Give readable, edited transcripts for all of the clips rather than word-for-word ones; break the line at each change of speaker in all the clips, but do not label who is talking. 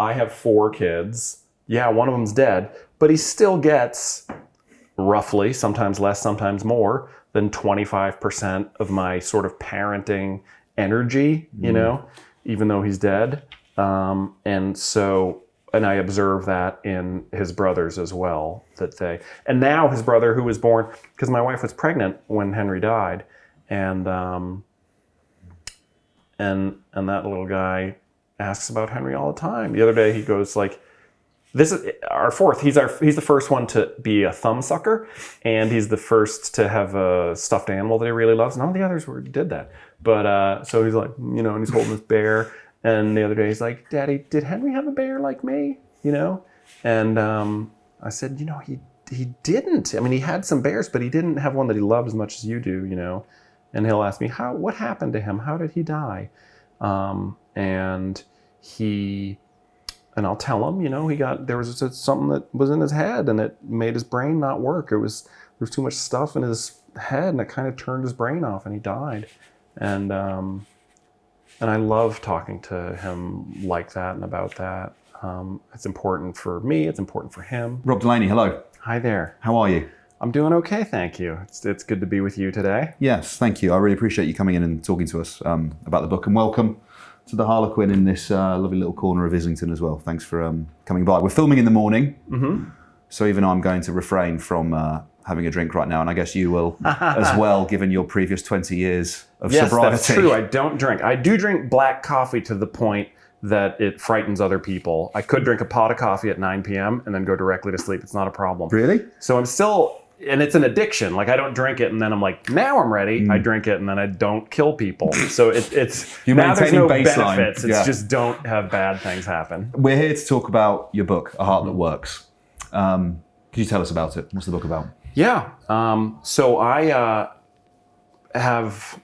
I have 4 kids. Yeah, one of them's dead, but he still gets roughly, sometimes less, sometimes more, than 25% of my sort of parenting energy, you know, even though he's dead. And I observe that in his brothers as well, and now his brother who was born, because my wife was pregnant when Henry died, and that little guy asks about Henry all the time. The other day he goes like, this is our 4th. He's the first one to be a thumb sucker, and he's the first to have a stuffed animal that he really loves. None of the others did that. But so he's like, you know, and he's holding this bear. And the other day he's like, Daddy, did Henry have a bear like me? You know? And I said, you know, he didn't. I mean, he had some bears, but he didn't have one that he loved as much as you do, you know? And he'll ask me, what happened to him? How did he die? And I'll tell him, you know, there was something that was in his head and it made his brain not work. There was too much stuff in his head and it kind of turned his brain off and he died. And I love talking to him like that and about that. It's important for me. It's important for him.
Rob Delaney, hello.
Hi there.
How are you?
I'm doing okay, thank you. It's good to be with you today.
Yes, thank you. I really appreciate you coming in and talking to us about the book, and welcome to the Harlequin in this lovely little corner of Islington as well. Thanks for coming by. We're filming in the morning, so even I'm going to refrain from having a drink right now, and I guess you will as well, given your previous 20 years of sobriety.
Yes, that's true. I don't drink. I do drink black coffee to the point that it frightens other people. I could drink a pot of coffee at 9 p.m. and then go directly to sleep. It's not a problem.
Really?
So I'm still, and it's an addiction. Like I don't drink it and then I'm like, now I'm ready. I drink it and then I don't kill people. So it's
You're
now there's no
baseline.
benefits. It's just don't have bad things happen.
We're here to talk about your book, A Heart That Works. Could you tell us about it? What's the book about?
Yeah. So I have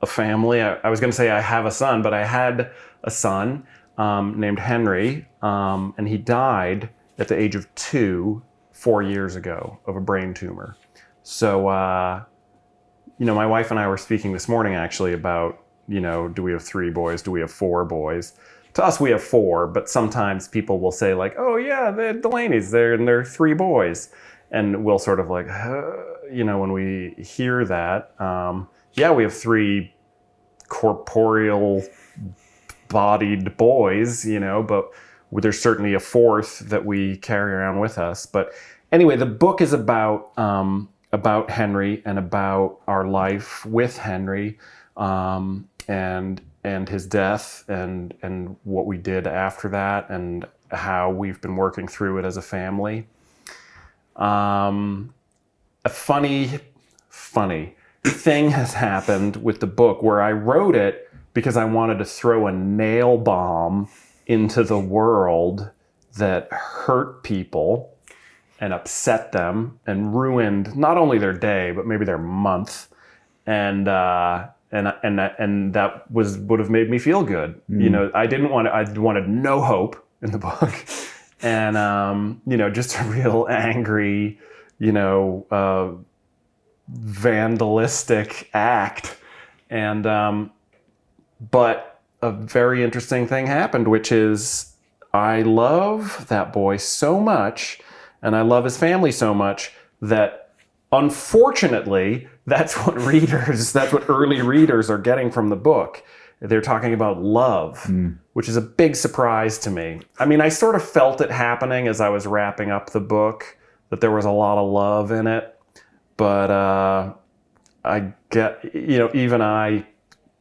a family. I was going to say I have a son, but I had a son named Henry, and he died at the age of 2, 4 years ago of a brain tumor. So, you know, my wife and I were speaking this morning actually about, you know, do we have 3 boys? Do we have 4 boys? To us, we have 4, but sometimes people will say like, oh yeah, the Delaney's there and they're 3 boys. And we'll sort of like, you know, when we hear that, yeah, we have 3 corporeal bodied boys, you know, but there's certainly a 4th that we carry around with us. But anyway, the book is about Henry and about our life with Henry, and his death and what we did after that and how we've been working through it as a family. A funny thing has happened with the book where I wrote it because I wanted to throw a nail bomb into the world that hurt people and upset them and ruined not only their day, but maybe their month. And that would have made me feel good. You know, I wanted no hope in the book. And, you know, just a real angry, you know, vandalistic act. And, but a very interesting thing happened, which is I love that boy so much and I love his family so much that unfortunately, that's what early readers are getting from the book. They're talking about love, which is a big surprise to me. I mean, I sort of felt it happening as I was wrapping up the book, that there was a lot of love in it. But I get, you know, even I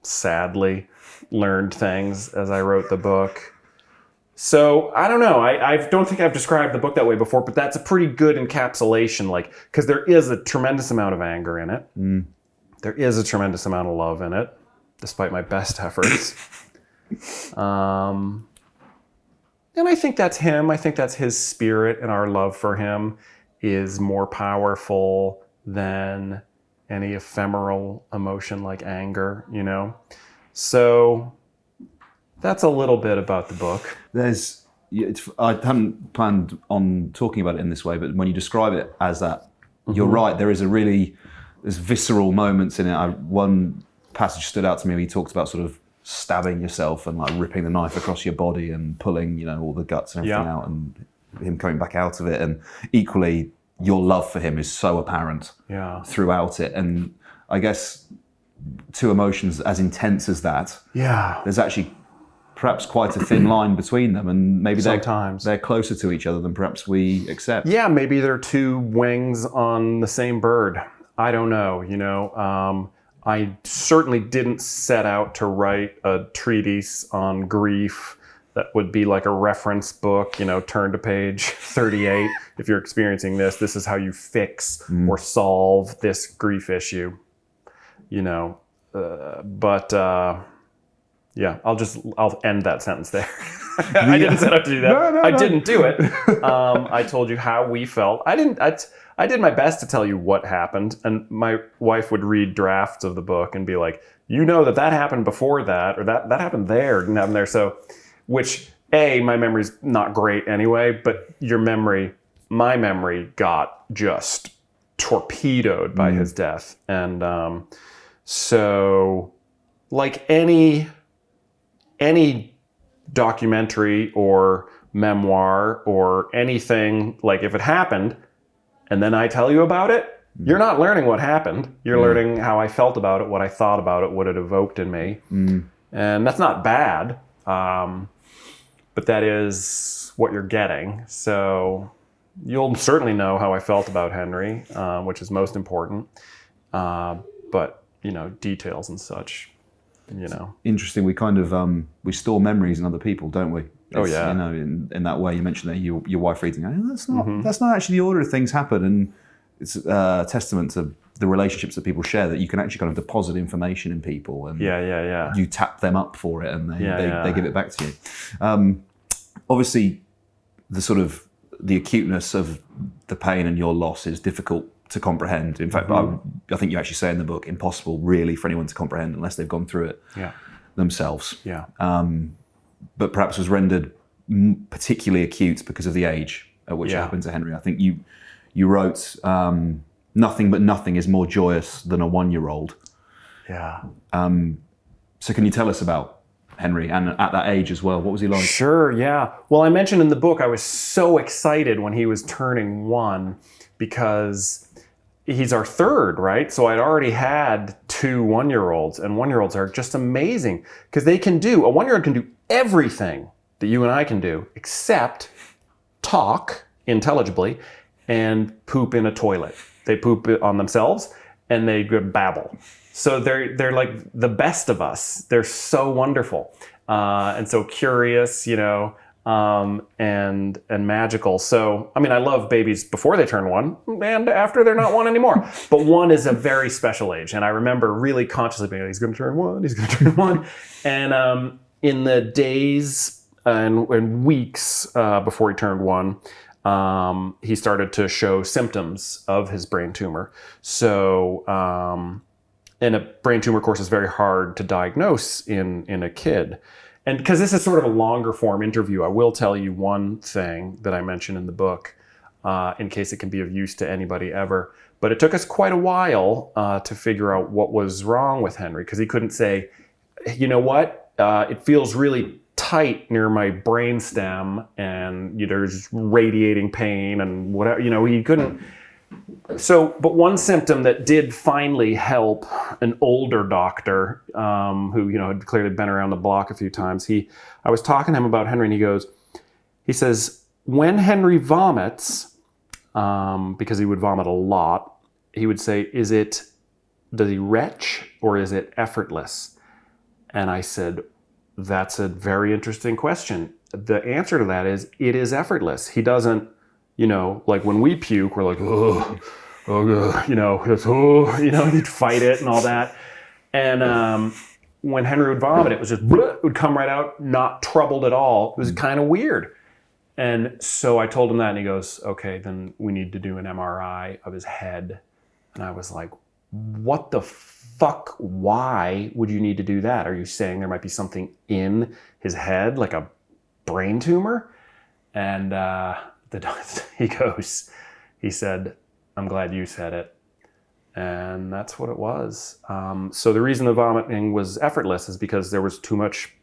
sadly learned things as I wrote the book. So I don't know. I don't think I've described the book that way before, but that's a pretty good encapsulation, like, because there is a tremendous amount of anger in it. There is a tremendous amount of love in it, despite my best efforts. And I think that's him. I think that's his spirit, and our love for him is more powerful than any ephemeral emotion like anger, you know? So that's a little bit about the book.
I hadn't planned on talking about it in this way, but when you describe it as that, you're right. There's visceral moments in it. One passage stood out to me where he talks about sort of stabbing yourself and like ripping the knife across your body and pulling, all the guts and everything out, and him coming back out of it. And equally, your love for him is so apparent throughout it. And I guess two emotions as intense as that, there's actually perhaps quite a thin line between them, and maybe they're closer to each other than perhaps we accept.
Yeah, maybe they're two wings on the same bird. I don't know, I certainly didn't set out to write a treatise on grief that would be like a reference book, turn to page 38. If you're experiencing this is how you fix or solve this grief issue, I'll end that sentence there. I didn't set out to do that. No. I didn't do it. I told you how we felt. I did my best to tell you what happened, and my wife would read drafts of the book and be like, that happened before that, or that happened there, didn't happen there. So, which, my memory's not great anyway, but my memory got just torpedoed by his death. And so, like any documentary or memoir or anything, like if it happened, and then I tell you about it, you're not learning what happened. You're learning how I felt about it, what I thought about it, what it evoked in me. And that's not bad, but that is what you're getting. So you'll certainly know how I felt about Henry, which is most important. But, details and such,
Interesting. We kind of, we store memories in other people, don't we?
Yeah.
In that way, you mentioned that your wife reading, that's not actually the order of things happen. And it's a testament to the relationships that people share, that you can actually kind of deposit information in people, and you tap them up for it, and they give it back to you. Obviously, the acuteness of the pain and your loss is difficult to comprehend. In fact, I think you actually say in the book, impossible really for anyone to comprehend unless they've gone through it themselves. But perhaps was rendered particularly acute because of the age at which it happened to Henry. I think you wrote, nothing but nothing is more joyous than a 1-year-old. So can you tell us about Henry, and at that age as well? What was he like?
Sure, yeah. Well, I mentioned in the book I was so excited when he was turning 1 because he's our third, right? So I'd already had 2 1-year-olds, and 1-year-olds are just amazing because a 1-year-old can do everything that you and I can do except talk intelligibly and poop in a toilet. They poop on themselves and they babble. So they're like the best of us. They're so wonderful and so curious, and magical. So, I love babies before they turn 1 and after they're not 1 anymore. But 1 is a very special age. And I remember really consciously being like, he's going to turn 1, he's going to turn 1. And in the days and weeks before he turned 1, he started to show symptoms of his brain tumor. So, and a brain tumor, of course, is very hard to diagnose in a kid. And because this is sort of a longer form interview, I will tell you one thing that I mentioned in the book, in case it can be of use to anybody ever. But it took us quite a while to figure out what was wrong with Henry, because he couldn't say, it feels really tight near my brainstem, and there's radiating pain and whatever. He couldn't. So, but one symptom that did finally help an older doctor, who had clearly been around the block a few times. I was talking to him about Henry, and he says, when Henry vomits, because he would vomit a lot, he would say, does he retch or is it effortless? And I said, that's a very interesting question. The answer to that is, it is effortless. He doesn't, like when we puke, we're like, he'd fight it and all that. And when Henry would vomit, it was just, it would come right out, not troubled at all. It was kind of weird. And so I told him that, and he goes, okay, then we need to do an MRI of his head. And I was like, what the fuck? Why would you need to do that? Are you saying there might be something in his head, like a brain tumor? And he said, I'm glad you said it. And that's what it was. So the reason the vomiting was effortless is because there was too much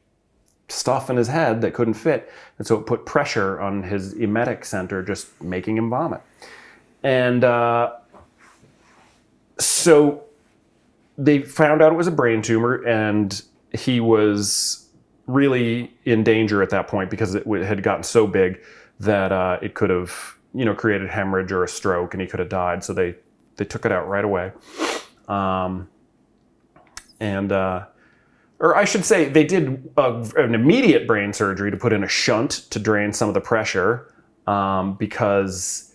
stuff in his head that couldn't fit. And so it put pressure on his emetic center, just making him vomit. And so they found out it was a brain tumor, and he was really in danger at that point because it had gotten so big that it could have, created hemorrhage or a stroke, and he could have died. So they took it out right away. Or I should say, they did an immediate brain surgery to put in a shunt to drain some of the pressure because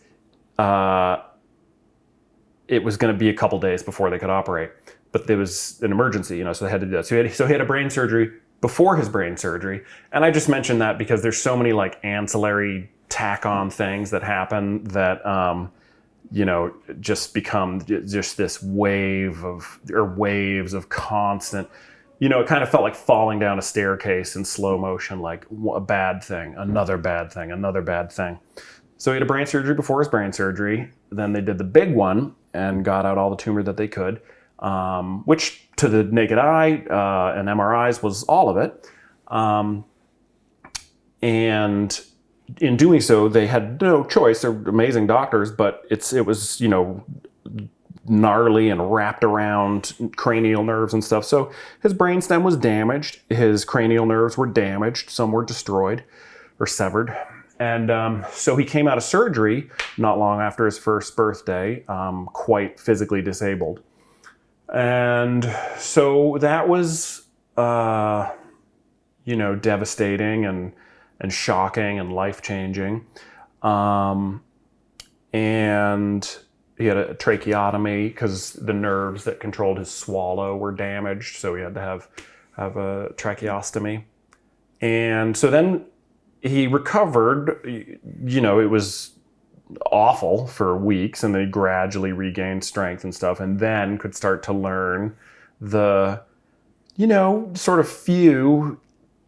it was going to be a couple days before they could operate. But there was an emergency, so they had to do that. So he had a brain surgery before his brain surgery. And I just mentioned that because there's so many like ancillary tack-on things that happen that just become just this waves of constant, it kind of felt like falling down a staircase in slow motion, like a bad thing, another bad thing, another bad thing. So he had a brain surgery before his brain surgery. Then they did the big one and got out all the tumor that they could, which to the naked eye and MRIs was all of it. And in doing so, they had no choice. They're amazing doctors, but it was, gnarly and wrapped around cranial nerves and stuff. So his brainstem was damaged. His cranial nerves were damaged. Some were destroyed or severed. And so he came out of surgery not long after his first birthday, quite physically disabled. And so that was, devastating and shocking and life-changing. And he had a tracheotomy because the nerves that controlled his swallow were damaged. So he had to have a tracheostomy. And so then he recovered. It was awful for weeks, and then he gradually regained strength and stuff, and then could start to learn the, sort of few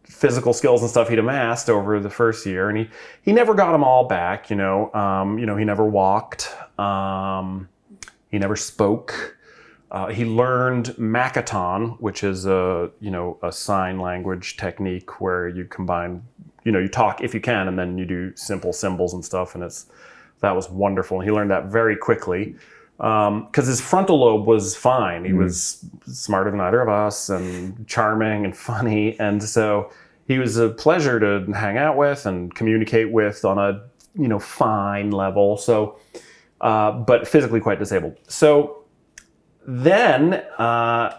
physical skills and stuff he'd amassed over the first year. And he never got them all back, he never walked, he never spoke. He learned Makaton, which is a sign language technique where you combine, you talk if you can, and then you do simple symbols and stuff. And that was wonderful. He learned that very quickly because his frontal lobe was fine. He was smarter than either of us and charming and funny. And so he was a pleasure to hang out with and communicate with on a, fine level. So, but physically quite disabled. So then, kind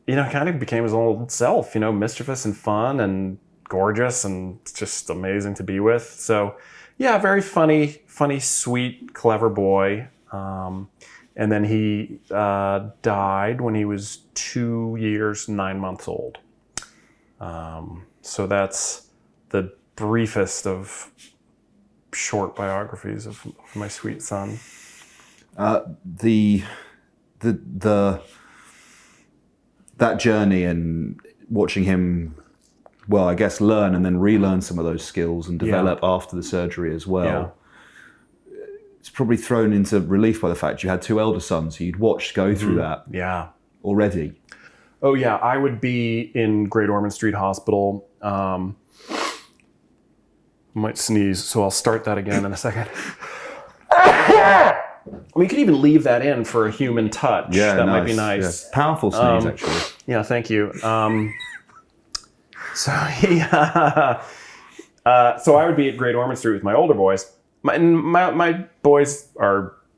of became his old self, mischievous and fun and gorgeous and just amazing to be with. So yeah, very funny, sweet, clever boy. And then he died when he was 2 years, 9 months old. So that's the briefest of short biographies of my sweet son.
That journey and watching him, well, I guess learn and then relearn some of those skills and develop after the surgery as well.
Yeah.
It's probably thrown into relief by the fact you had two elder sons who you'd watched go through that already.
Oh yeah, I would be in Great Ormond Street Hospital. Might sneeze, so I'll start that again in a second. We could even leave that in for a human touch.
Yeah,
that might be nice.
Yeah. Powerful sneeze, actually.
Yeah, thank you. So I would be at Great Ormond Street with my older boys. My boys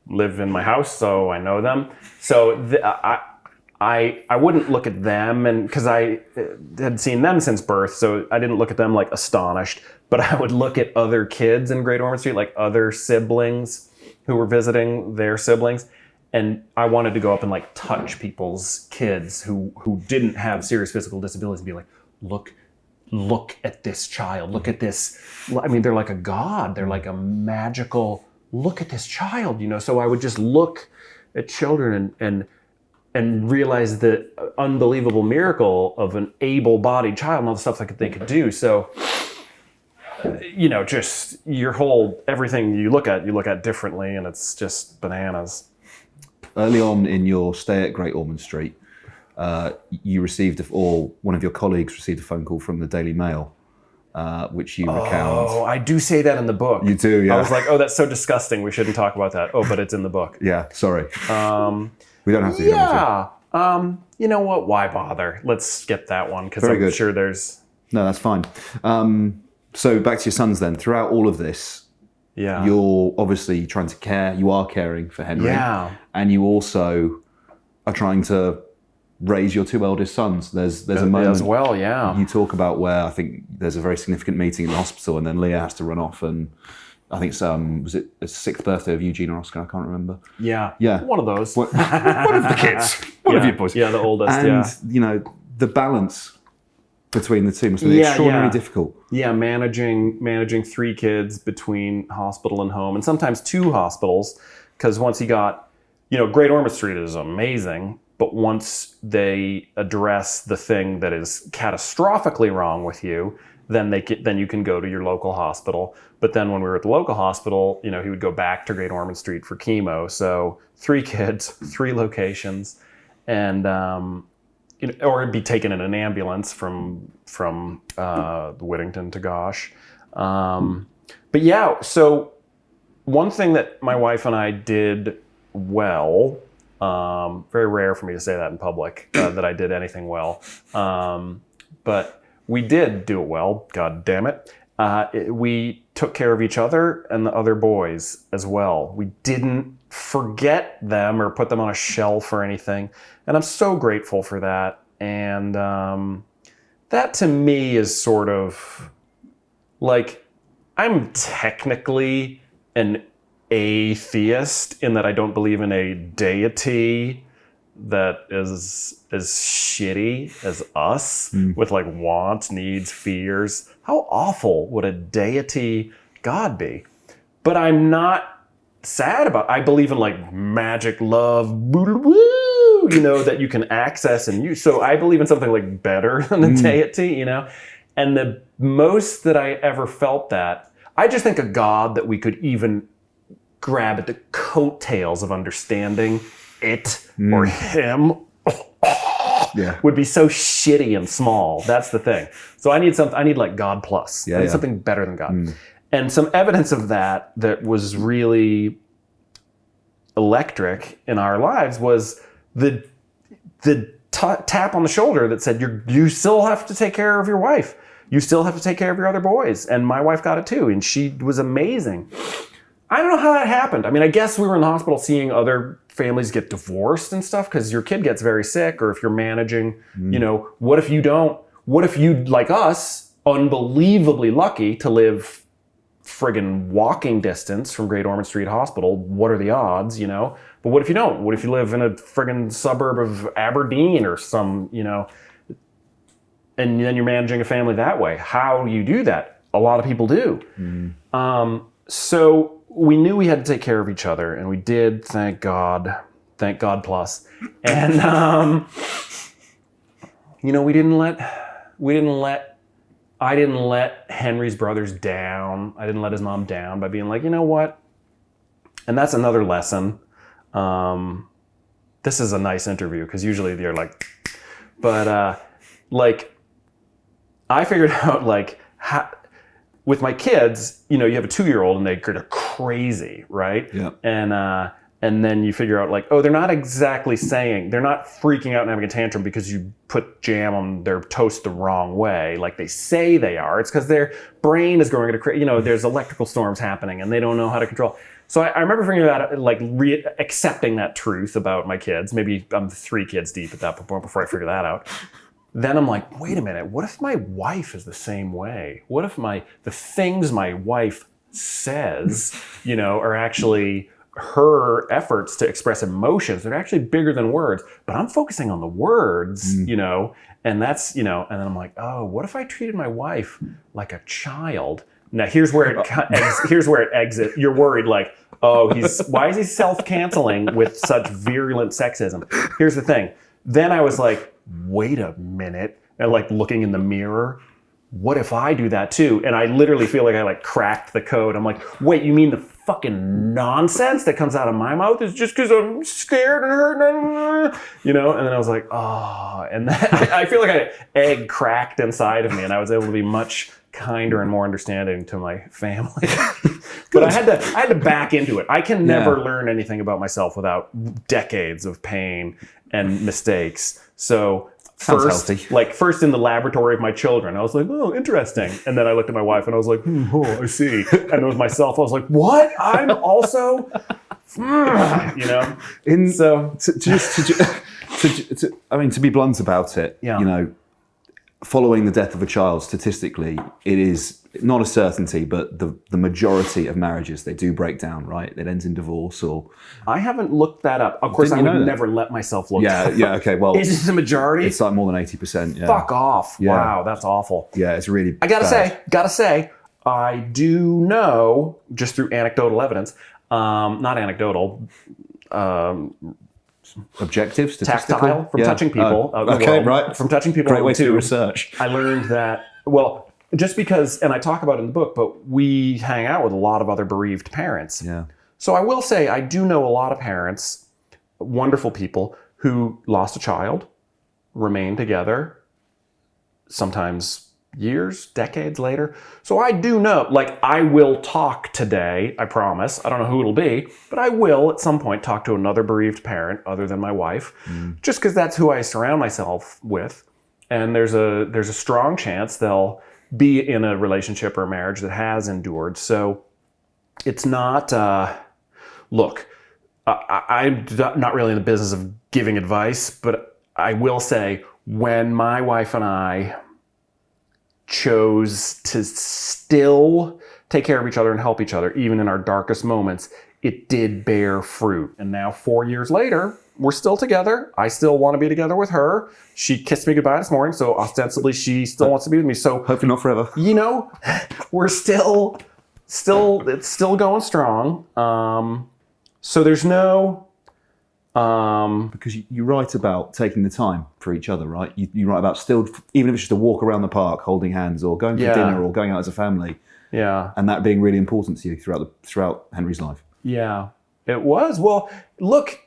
live in my house, so I know them. So I wouldn't look at them, and because I had seen them since birth, so I didn't look at them like astonished. But I would look at other kids in Great Ormond Street, like other siblings who were visiting their siblings, and I wanted to go up and like touch people's kids who didn't have serious physical disabilities and be like, look at this child, look at this. I mean, they're like a god, they're like a magical, look at this child, So I would just look at children and realize the unbelievable miracle of an able-bodied child and all the stuff that they could do. So, just everything you look at differently, and it's just bananas.
early on in your stay at Great Ormond Street, you received, or one of your colleagues received a phone call from the Daily Mail, which you recount.
Oh, I do say that in the book.
You do, yeah.
I was like, oh, that's so disgusting. We shouldn't talk about that. Oh, but it's in the book.
Yeah, sorry. We don't have to.
Yeah. You know what? Why bother? Let's skip that one because I'm sure there's...
No, that's fine. So back to your sons then. Throughout all of this, you're obviously trying to care. You are caring for Henry.
Yeah.
And you also are trying to raise your two eldest sons. There's a moment
as well, yeah.
You talk about where I think there's a very significant meeting in the hospital, and then Leah has to run off, and I think it's was it the 6th birthday of Eugene or Oscar? I can't remember.
Yeah.
Yeah.
One of those.
One of the kids. One of you boys.
Yeah, the oldest.
And you know, the balance between the two must be extraordinarily difficult.
Yeah, managing 3 kids between hospital and home, and sometimes 2 hospitals, because once you got, Great Ormond Street is amazing, but once they address the thing that is catastrophically wrong with you, then you can go to your local hospital. But then when we were at the local hospital, he would go back to Great Ormond Street for chemo. So 3 kids, 3 locations, and or it'd be taken in an ambulance from Whittington to Gosh. But yeah, so one thing that my wife and I did well, very rare for me to say that in public, that I did anything well, but we did do it well, God damn it. We took care of each other and the other boys as well. We didn't forget them or put them on a shelf or anything. And I'm so grateful for that. And that to me is sort of like, I'm technically an atheist in that I don't believe in a deity that is as shitty as us with like wants, needs, fears. How awful would a deity God be? But I'm not sad about it. I believe in like magic love, that you can access and use. So I believe in something like better than a deity, And the most that I ever felt that, I just think a God that we could even grab at the coattails of understanding it or him would be so shitty and small. That's the thing. So I need like God plus. I need something better than God. And some evidence of that was really electric in our lives was the tap on the shoulder that said, you still have to take care of your wife. You still have to take care of your other boys. And my wife got it too. And she was amazing. I don't know how that happened. I mean, I guess we were in the hospital seeing other families get divorced and stuff because your kid gets very sick, or if you're managing, what if you, like us, unbelievably lucky to live friggin' walking distance from Great Ormond Street Hospital, what are the odds, But what if you don't? What if you live in a friggin' suburb of Aberdeen or some, and then you're managing a family that way? How do you do that? A lot of people do. So we knew we had to take care of each other, and we did, thank God plus. And, I didn't let Henry's brothers down. I didn't let his mom down by being like, you know what? And that's another lesson. This is a nice interview because usually they're like, but I figured out with my kids, you have a 2-year-old and they get crazy, right? Yeah. And then you figure out they're not freaking out and having a tantrum because you put jam on their toast the wrong way, like they say they are. It's because their brain is going to there's electrical storms happening and they don't know how to control. So I remember figuring out, accepting that truth about my kids. Maybe I'm 3 kids deep at that point before I figure that out. Then I'm like, wait a minute, what if my wife is the same way? What if the things my wife says, are actually her efforts to express emotions? They're actually bigger than words, but I'm focusing on the words, and that's, and then I'm like, oh, what if I treated my wife like a child? Now here's where it exits. You're worried why is he self-canceling with such virulent sexism? Here's the thing. Then I was like, wait a minute, and looking in the mirror, what if I do that too? And I literally feel like I like cracked the code. I'm like, wait, you mean the fucking nonsense that comes out of my mouth is just because I'm scared and hurt, you know? And then I was like, oh, and then I feel like an egg cracked inside of me, and I was able to be much kinder and more understanding to my family. But I had to back into it. I can never learn anything about myself without decades of pain and mistakes. So first in the laboratory of my children, I was like, oh, interesting. And then I looked at my wife and I was like, oh, I see. And it was myself. I was like, what? I'm also, you know?
To be blunt about it, you know, following the death of a child, statistically, it is not a certainty, but the majority of marriages, they do break down, right? It ends in divorce or...
I haven't looked that up. Of course, I would never let myself look that up.
Yeah, okay, well...
Is it the majority?
It's like more than 80%, yeah.
Fuck off. Yeah. Wow, that's awful.
Yeah, it's really
I gotta say, I do know, just through anecdotal evidence, not anecdotal,
objective, statistical?
tactile, from touching people.
Right.
From touching people.
Great way to do research.
I learned that, well, just because, and I talk about it in the book, but we hang out with a lot of other bereaved parents.
Yeah.
So I will say, I do know a lot of parents, wonderful people, who lost a child, remain together, sometimes years, decades later. So I do know, like, I will talk today, I promise. I don't know who it'll be, but I will at some point talk to another bereaved parent other than my wife, just because that's who I surround myself with. And there's a strong chance they'll be in a relationship or a marriage that has endured. So it's not, look, I'm not really in the business of giving advice, but I will say when my wife and I chose to still take care of each other and help each other, even in our darkest moments, it did bear fruit. And now 4 years later, we're still together. I still want to be together with her. She kissed me goodbye this morning, so ostensibly she still wants to be with me. So
hopefully not forever.
You know, we're still it's still going strong. So there's no...
because you write about taking the time for each other, right? You write about still, even if it's just a walk around the park, holding hands, or going for dinner, or going out as a family.
Yeah.
And that being really important to you throughout Henry's life.
Yeah, it was. Well, look,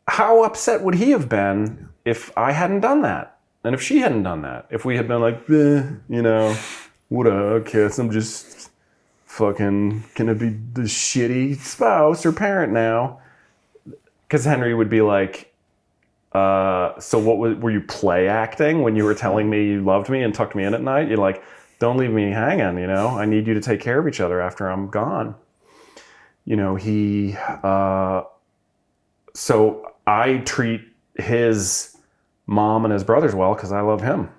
how upset would he have been if I hadn't done that? And if she hadn't done that? If we had been like, you know, what a kiss, I'm just fucking gonna be the shitty spouse or parent now. Because Henry would be like, so what were you play acting when you were telling me you loved me and tucked me in at night? You're like, don't leave me hanging, you know? I need you to take care of each other after I'm gone. You know, so I treat his mom and his brothers well because I love him.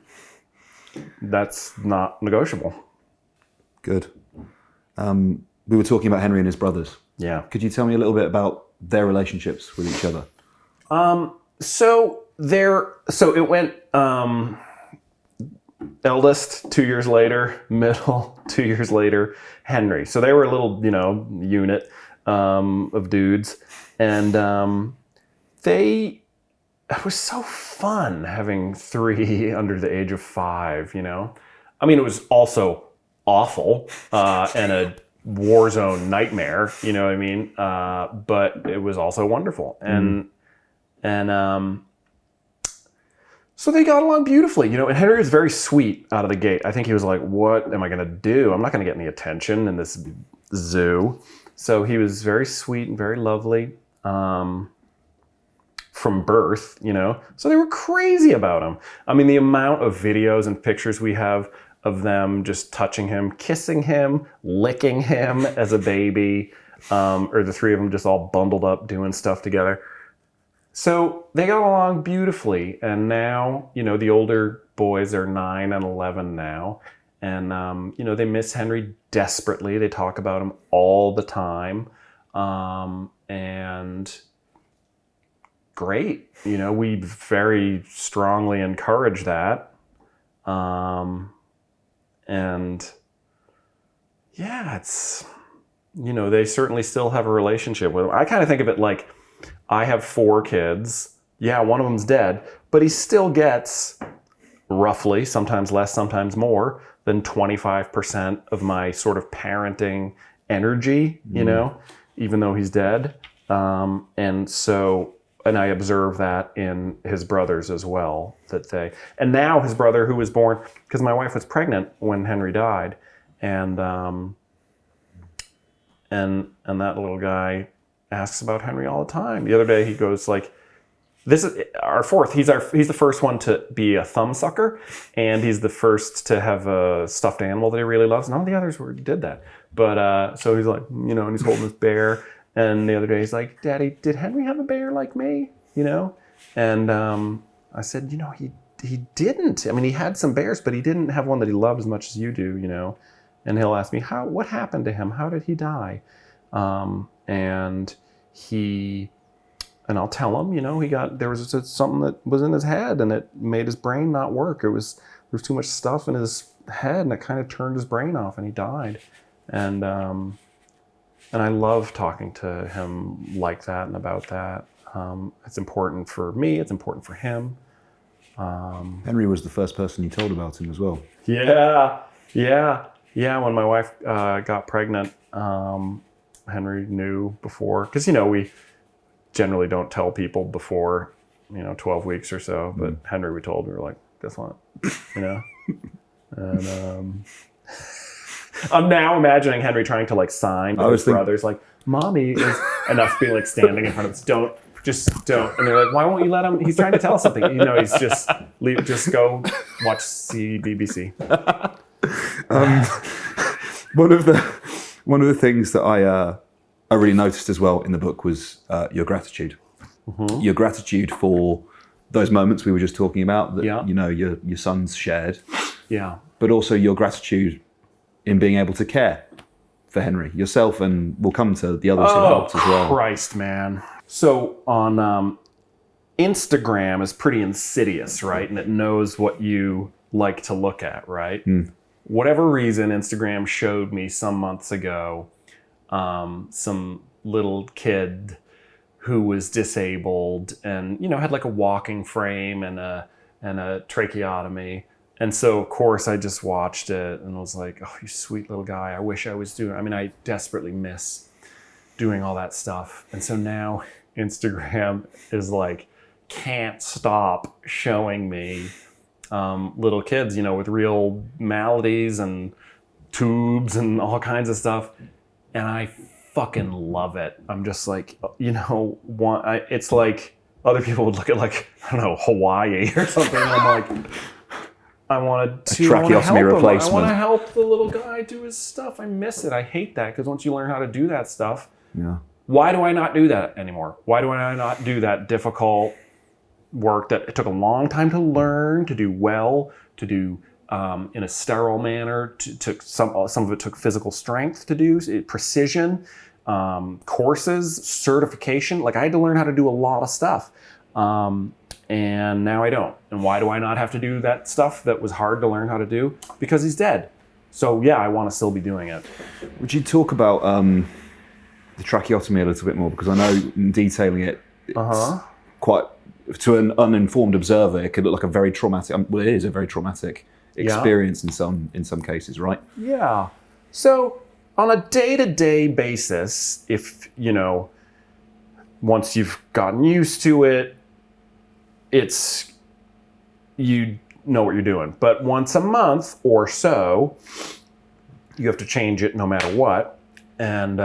That's not negotiable. Good.
We were talking about Henry and his brothers.
Yeah.
Could you tell me a little bit about their relationships with each other?
So it went eldest 2 years later, middle 2 years later, Henry. So they were a little, you know, unit of dudes, and it was so fun having three under the age of 5. You know, I mean, it was also awful and a war zone nightmare, you know what I mean? But it was also wonderful. And so they got along beautifully, you know, and Henry was very sweet out of the gate. I think he was like, what am I going to do? I'm not going to get any attention in this zoo. So he was very sweet and very lovely from birth, you know. So they were crazy about him. I mean, the amount of videos and pictures we have of them just touching him, kissing him, licking him as a baby, or the three of them just all bundled up doing stuff together. So they got along beautifully, and now, you know, the older boys are 9 and 11 now, and, you know, they miss Henry desperately. They talk about him all the time, and great. You know, we very strongly encourage that. And yeah, it's, you know, they certainly still have a relationship with him. I kind of think of it like, I have 4 kids. Yeah, one of them's dead, but he still gets roughly, sometimes less, sometimes more, than 25% of my sort of parenting energy, even though he's dead. And I observe that in his brothers as well, and now his brother who was born, because my wife was pregnant when Henry died, and that little guy asks about Henry all the time. The other day he goes like, this is our fourth. He's the first one to be a thumbsucker, and he's the first to have a stuffed animal that he really loves. None of the others did that. But so he's like, and he's holding this bear. And the other day he's like, Daddy, did Henry have a bear like me? And I said, he didn't. I mean, he had some bears, but he didn't have one that he loved as much as you do, And he'll ask me, what happened to him? How did he die? And I'll tell him, there was something that was in his head and it made his brain not work. There was too much stuff in his head and it kind of turned his brain off and he died. And I love talking to him like that and about that. It's important for me. It's important for him.
Henry was the first person you told about him as well.
Yeah. When my wife got pregnant, Henry knew before. Because, we generally don't tell people before, 12 weeks or so. But Henry, we told, we were like, guess what? And I'm now imagining Henry trying to sign to his brothers, like, Mommy is enough being standing in front of us. Don't. And they're like, why won't you let him? He's trying to tell us something. He's just go watch BBC.
One of the things that I really noticed as well in the book was your gratitude. Mm-hmm. Your gratitude for those moments we were just talking about that your sons shared.
Yeah.
But also your gratitude in being able to care for Henry yourself, and we'll come to the others who helped as well.
Christ, man. So on Instagram is pretty insidious, right? And it knows what you like to look at, right? Whatever reason, Instagram showed me some months ago some little kid who was disabled and had a walking frame and a tracheotomy. And so, of course, I just watched it and was like, oh, you sweet little guy. I wish I was doing... I desperately miss doing all that stuff. And so now Instagram is can't stop showing me little kids, with real maladies and tubes and all kinds of stuff. And I fucking love it. I'm just it's like other people would look at Hawaii or something. And I'm like... I want to
tracheotomy replacement.
I want to help the little guy do his stuff. I miss it. I hate that because once you learn how to do that stuff, why do I not do that anymore? Why do I not do that difficult work that it took a long time to learn, to do well, to do in a sterile manner? Some of it took physical strength to do, precision, courses, certification. I had to learn how to do a lot of stuff. And now I don't. And why do I not have to do that stuff that was hard to learn how to do? Because he's dead. So I want to still be doing it.
Would you talk about the tracheotomy a little bit more? Because I know in detailing it, it's quite, to an uninformed observer, it could look like a very traumatic, it is a very traumatic experience in some cases, right?
Yeah. So on a day-to-day basis, if, once you've gotten used to it, you know what you're doing. But once a month or so, you have to change it no matter what. And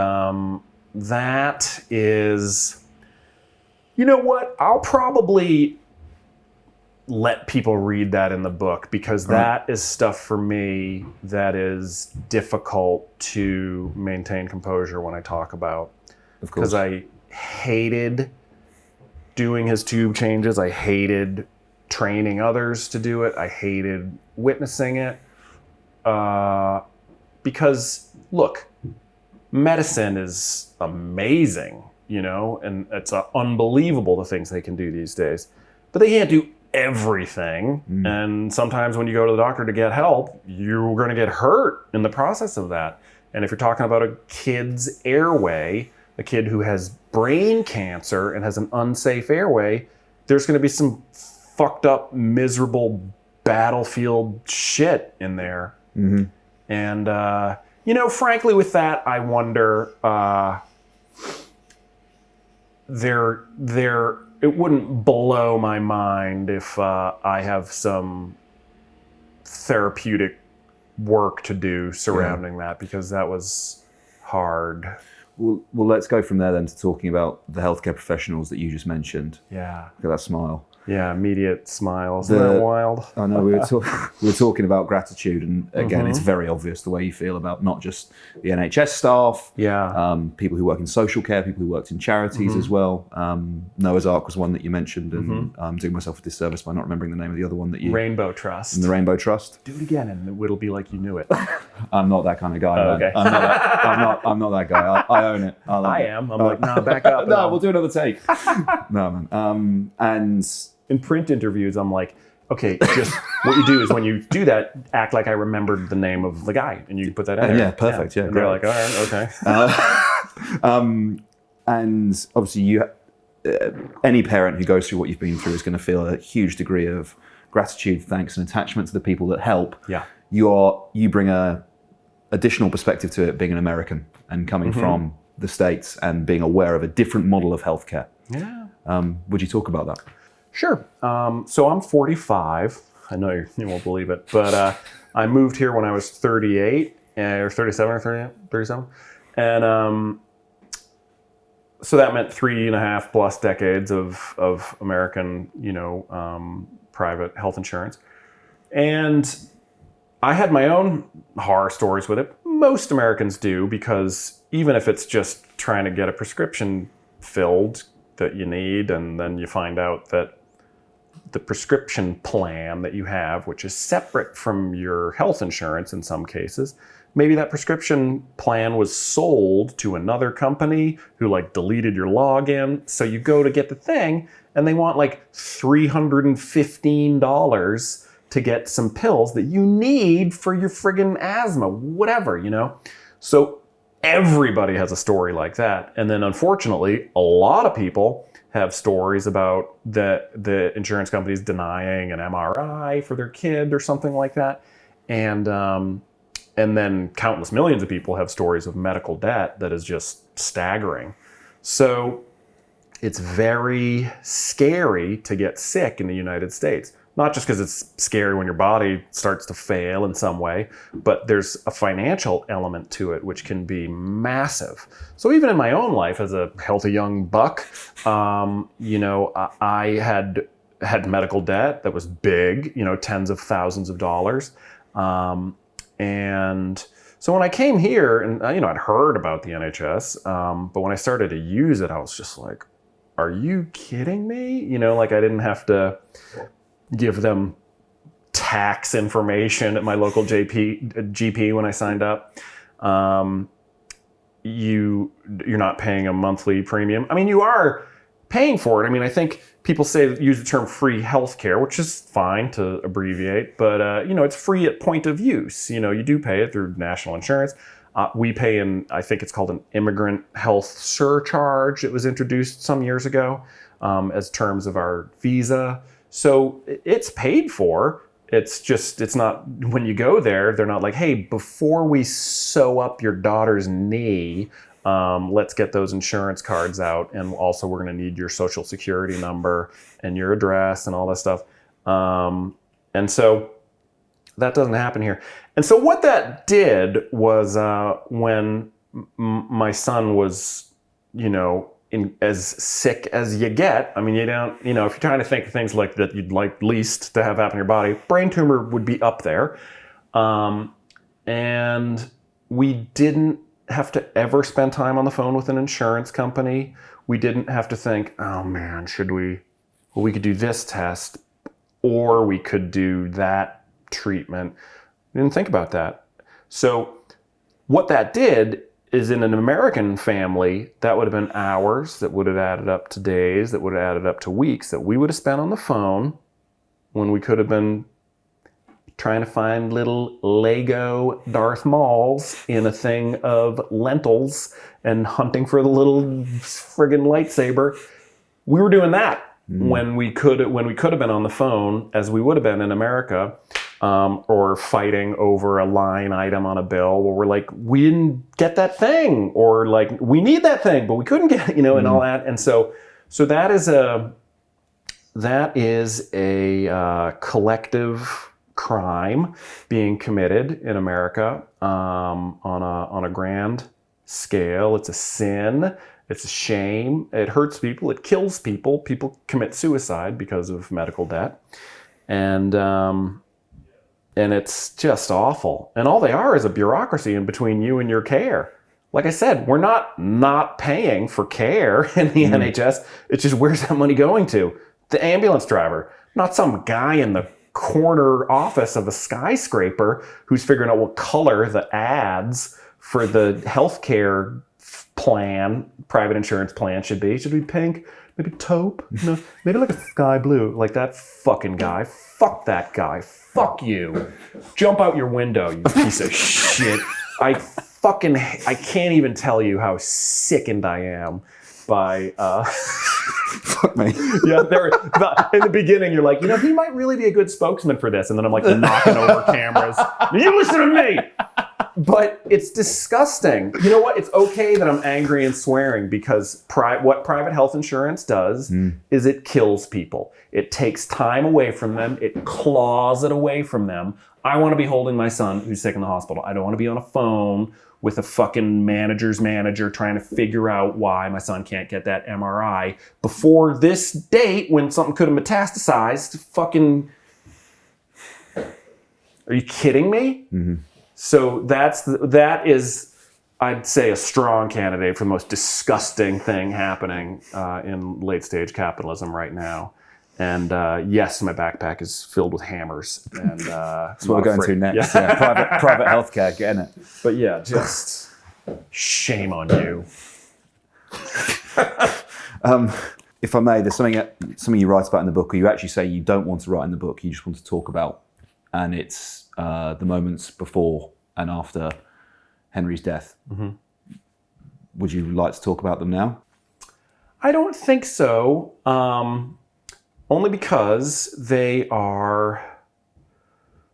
that is, I'll probably let people read that in the book because that is stuff for me that is difficult to maintain composure when I talk about.
Of course.
Because I hated doing his tube changes. I hated training others to do it. I hated witnessing it. Because, look, medicine is amazing, and it's unbelievable the things they can do these days. But they can't do everything. And sometimes when you go to the doctor to get help, you're going to get hurt in the process of that. And if you're talking about a kid's airway, a kid who has brain cancer and has an unsafe airway, there's going to be some fucked up, miserable battlefield shit in there.
Mm-hmm.
And, frankly, with that, I wonder, it wouldn't blow my mind if I have some therapeutic work to do surrounding that, because that was hard.
Well, let's go from there then to talking about the healthcare professionals that you just mentioned.
Yeah.
Look at that smile.
Yeah, immediate smiles. Isn't that wild?
I know we were talking about gratitude, and again, it's very obvious the way you feel about not just the NHS staff, people who work in social care, people who worked in charities as well. Noah's Ark was one that you mentioned, and I'm doing myself a disservice by not remembering the name of the other one that you.
Rainbow Trust.
And the Rainbow Trust.
Do it again, and it'll be like you knew it.
I'm not that kind of guy.
Oh, okay.
I'm not that guy. I own it.
I am. I'm like, no, back up.
No, we'll do another take. No, man. And
in print interviews, I'm like, okay, just what you do is when you do that, act like I remembered the name of the guy, and you can put that in there.
Yeah, perfect. Yeah,
and
great.
they're like, all right, okay.
And obviously, any parent who goes through what you've been through is going to feel a huge degree of gratitude, thanks, and attachment to the people that help.
Yeah.
You bring a additional perspective to it, being an American and coming from the States and being aware of a different model of healthcare.
Yeah.
Would you talk about that?
Sure. So I'm 45. I know you won't believe it, but I moved here when I was 38 or 37 or 38, 37. And so that meant 3.5 plus decades of American, private health insurance. And I had my own horror stories with it. Most Americans do, because even if it's just trying to get a prescription filled that you need, and then you find out that the prescription plan that you have, which is separate from your health insurance in some cases, maybe that prescription plan was sold to another company who deleted your login. So you go to get the thing and they want $315 to get some pills that you need for your friggin' asthma, whatever, So everybody has a story like that. And then unfortunately, a lot of people have stories about the insurance companies denying an MRI for their kid or something like that. And then countless millions of people have stories of medical debt that is just staggering. So it's very scary to get sick in the United States. Not just because it's scary when your body starts to fail in some way, but there's a financial element to it which can be massive. So even in my own life as a healthy young buck, I had medical debt that was big, tens of thousands of dollars. And so when I came here, and I'd heard about the NHS, but when I started to use it, I was just like, are you kidding me? I didn't have to give them tax information at my local GP when I signed up. You're not paying a monthly premium. I mean, you are paying for it. I mean, I think people use the term free healthcare, which is fine to abbreviate, but it's free at point of use. You do pay it through national insurance. We pay I think it's called an immigrant health surcharge. It was introduced some years ago as terms of our visa. So it's paid for. It's not, when you go there, they're not like, hey, before we sew up your daughter's knee, let's get those insurance cards out. And also we're going to need your social security number and your address and all that stuff. And so that doesn't happen here. And so what that did was when my son was, as sick as you get. I mean, you don't, if you're trying to think of things like that you'd like least to have happen in your body, brain tumor would be up there. And we didn't have to ever spend time on the phone with an insurance company. We didn't have to think, oh man, we could do this test, or we could do that treatment. We didn't think about that. So what that did is, in an American family, that would have been hours, that would have added up to days, that would have added up to weeks, that we would have spent on the phone when we could have been trying to find little Lego Darth Mauls in a thing of lentils and hunting for the little friggin' lightsaber. We were doing that when we could have been on the phone, as we would have been in America, or fighting over a line item on a bill where we're like, we didn't get that thing, or like, we need that thing, but we couldn't get it, and all that. And so that is a collective crime being committed in America on a grand scale. It's a sin. It's a shame. It hurts people. It kills people. People commit suicide because of medical debt, and it's just awful. And all they are is a bureaucracy in between you and your care. Like I said, we're not paying for care in the NHS. It's just, where's that money going to? The ambulance driver, not some guy in the corner office of a skyscraper who's figuring out what color the ads for the healthcare plan, private insurance plan should be. Should it be pink? Maybe taupe? No, maybe like a sky blue. Like that fucking guy. Fuck that guy. Fuck you. Jump out your window, you piece of shit. I can't even tell you how sickened I am by
Fuck me.
yeah, in the beginning you're like, he might really be a good spokesman for this, and then I'm like knocking over cameras. You listen to me. But it's disgusting. You know what? It's okay that I'm angry and swearing, because what private health insurance does is it kills people. It takes time away from them. It claws it away from them. I want to be holding my son who's sick in the hospital. I don't want to be on a phone with a fucking manager's manager trying to figure out why my son can't get that MRI before this date when something could have metastasized. Fucking... Are you kidding me? Mm-hmm. So that is, I'd say, a strong candidate for the most disgusting thing happening in late stage capitalism right now. And yes, my backpack is filled with hammers. And
that's what we're going to next. Yeah. Private healthcare, getting it.
But yeah, just shame on you.
If I may, there's something you write about in the book, or you actually say you don't want to write in the book, you just want to talk about, and it's the moments before and after Henry's death. Mm-hmm. Would you like to talk about them now?
I don't think so. Only because they are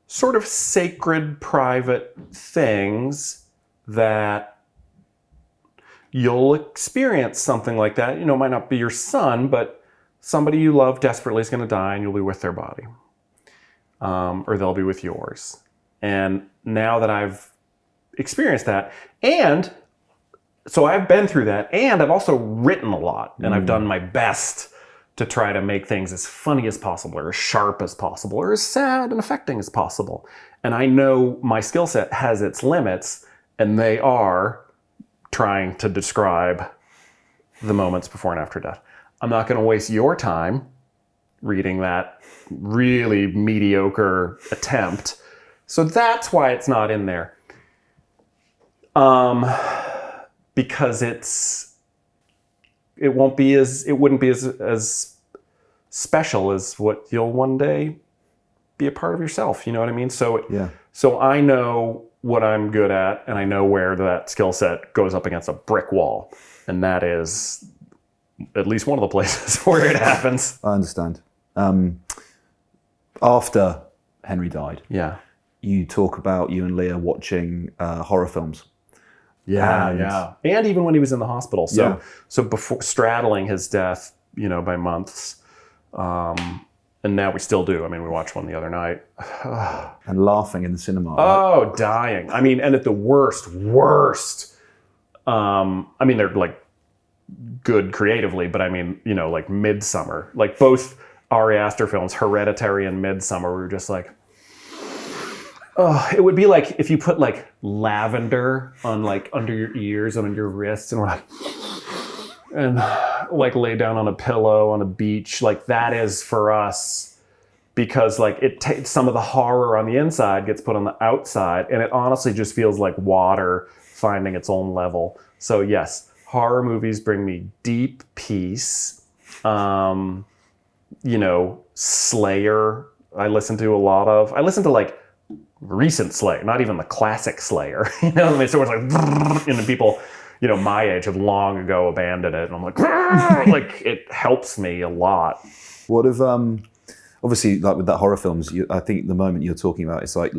sort of sacred, private things that you'll experience something like that. It might not be your son, but somebody you love desperately is going to die, and you'll be with their body. Or they'll be with yours. And now that I've experienced that, and so I've been through that, and I've also written a lot, and I've done my best to try to make things as funny as possible, or as sharp as possible, or as sad and affecting as possible. And I know my skill set has its limits, and they are trying to describe the moments before and after death. I'm not going to waste your time reading that really mediocre attempt. So that's why it's not in there. Because it wouldn't be as special as what you'll one day be a part of yourself. You know what I mean? So I know what I'm good at, and I know where that skill set goes up against a brick wall. And that is at least one of the places where it happens.
I understand. After Henry died, you talk about you and Leah watching horror films.
Yeah. And even when he was in the hospital. So before straddling his death, by months. And now we still do. I mean, we watched one the other night.
And laughing in the cinema.
Oh, dying. I mean, and at the worst. I mean, they're like good creatively, but I mean, like Midsummer. Like both Ari Aster films, Hereditary and Midsummer, we were just like, oh, it would be like if you put like lavender on like under your ears and on your wrists, and we're like lay down on a pillow on a beach. Like that is for us, because like it takes some of the horror on the inside gets put on the outside, and it honestly just feels like water finding its own level. So yes, horror movies bring me deep peace. Slayer, I listen to like recent Slayer, not even the classic Slayer. So it's like, and people, my age have long ago abandoned it. And I'm like, like it helps me a lot.
What if, obviously, like with that horror films, I think the moment you're talking about, it's like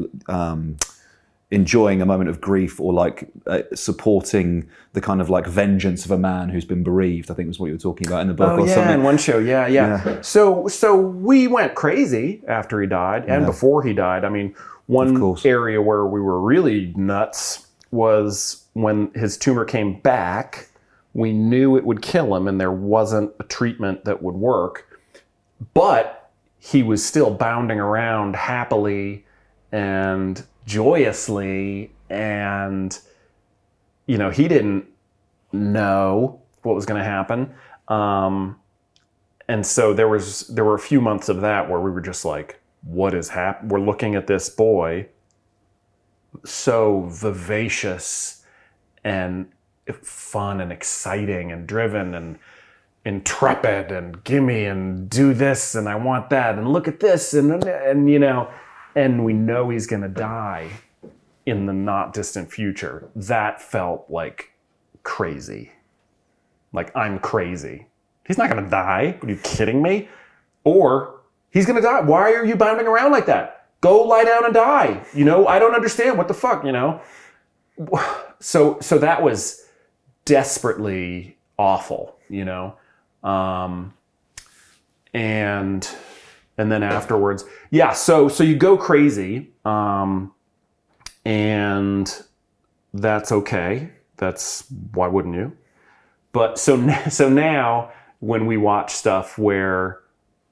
enjoying a moment of grief or like supporting the kind of like vengeance of a man who's been bereaved, I think was what you were talking about in the book
Oh,
or
yeah,
something.
in one show, yeah. So we went crazy after he died and before he died. I mean, one area where we were really nuts was when his tumor came back. We knew it would kill him and there wasn't a treatment that would work. But he was still bounding around happily and joyously, and he didn't know what was going to happen, and so there were a few months of that where we were just like, what is happening? We're looking at this boy so vivacious and fun and exciting and driven and intrepid and gimme and do this and I want that and look at this and and we know he's gonna die in the not distant future. That felt like crazy. Like, I'm crazy. He's not gonna die. Are you kidding me? Or he's gonna die. Why are you bounding around like that? Go lie down and die. I don't understand. What the fuck, So that was desperately awful, and then afterwards, so you go crazy, and that's okay. That's, why wouldn't you? But so now when we watch stuff where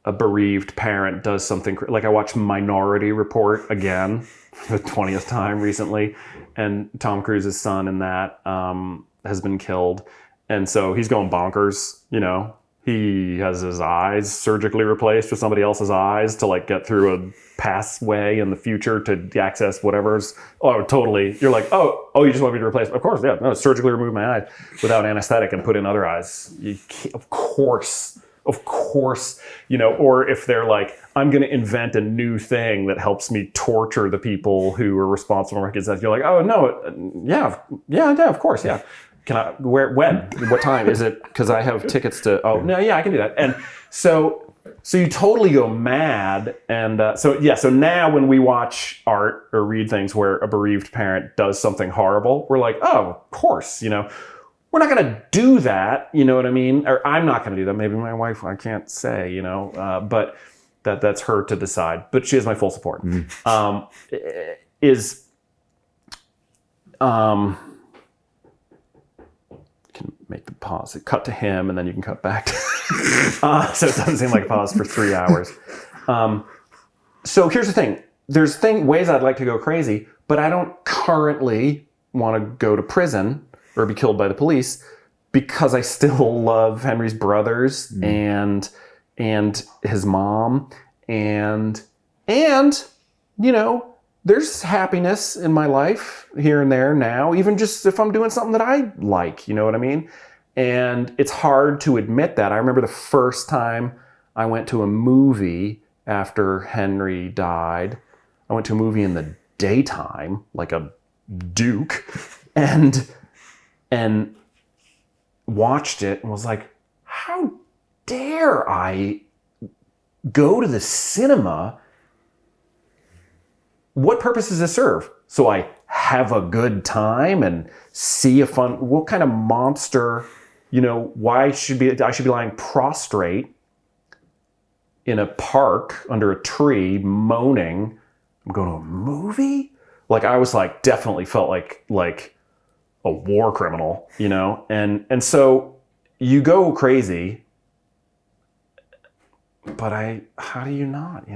a bereaved parent does something, like I watched Minority Report again for the 20th time recently, and Tom Cruise's son in that has been killed, and so he's going bonkers. He has his eyes surgically replaced with somebody else's eyes to like get through a pathway in the future to access whatever's. Oh, totally. You're like, oh, you just want me to replace? Of course, yeah. No, surgically remove my eyes without anesthetic and put in other eyes. Of course. Or if they're like, I'm going to invent a new thing that helps me torture the people who are responsible for my kids' death. You're like, oh no, yeah, of course, yeah. Can I, where, when, what time is it? Because I have tickets to, oh, no, yeah, I can do that. And so you totally go mad. And so now when we watch art or read things where a bereaved parent does something horrible, we're like, oh, of course, we're not going to do that. You know what I mean? Or I'm not going to do that. Maybe my wife, I can't say, but that's her to decide. But she has my full support. Can make the pause. Cut to him, and then you can cut back. So it doesn't seem like a pause for 3 hours. So here's the thing. There's ways I'd like to go crazy, but I don't currently want to go to prison or be killed by the police because I still love Henry's brothers and his mom and there's happiness in my life here and there now, even just if I'm doing something that I like, you know what I mean? And it's hard to admit that. I remember the first time I went to a movie after Henry died. I went to a movie in the daytime, like a duke, and watched it and was like, how dare I go to the cinema? What purpose does this serve? So I have a good time and see a fun, what kind of monster, why I should be lying prostrate in a park under a tree moaning. I'm going to a movie? Like I was like, definitely felt like a war criminal, and so you go crazy, but how do you not,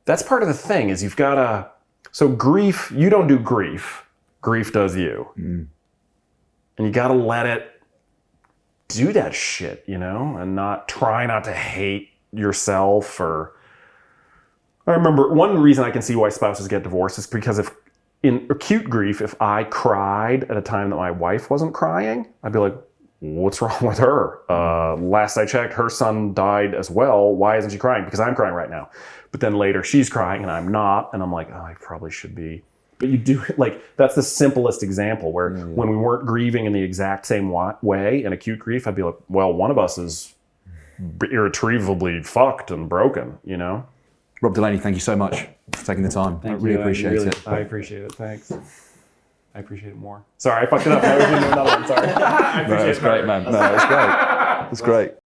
That's part of the thing is you've got to, so grief, you don't do grief. Grief does you. And you got to let it do that shit, and try not to hate yourself I remember one reason I can see why spouses get divorced is because in acute grief, if I cried at a time that my wife wasn't crying, I'd be like, what's wrong with her? Last I checked, her son died as well. Why isn't she crying? Because I'm crying right now. But then later she's crying and I'm not. And I'm like, oh, I probably should be. But you do, like, that's the simplest example where when we weren't grieving in the exact same way in acute grief, I'd be like, well, one of us is irretrievably fucked and broken, you know?
Rob Delaney, thank you so much for taking the time. I really appreciate it.
I appreciate it. Thanks. I appreciate it more. Sorry, I fucked it up. I was going to do another one. Sorry. I appreciate
No, it's great, man. No, it's great. It's great.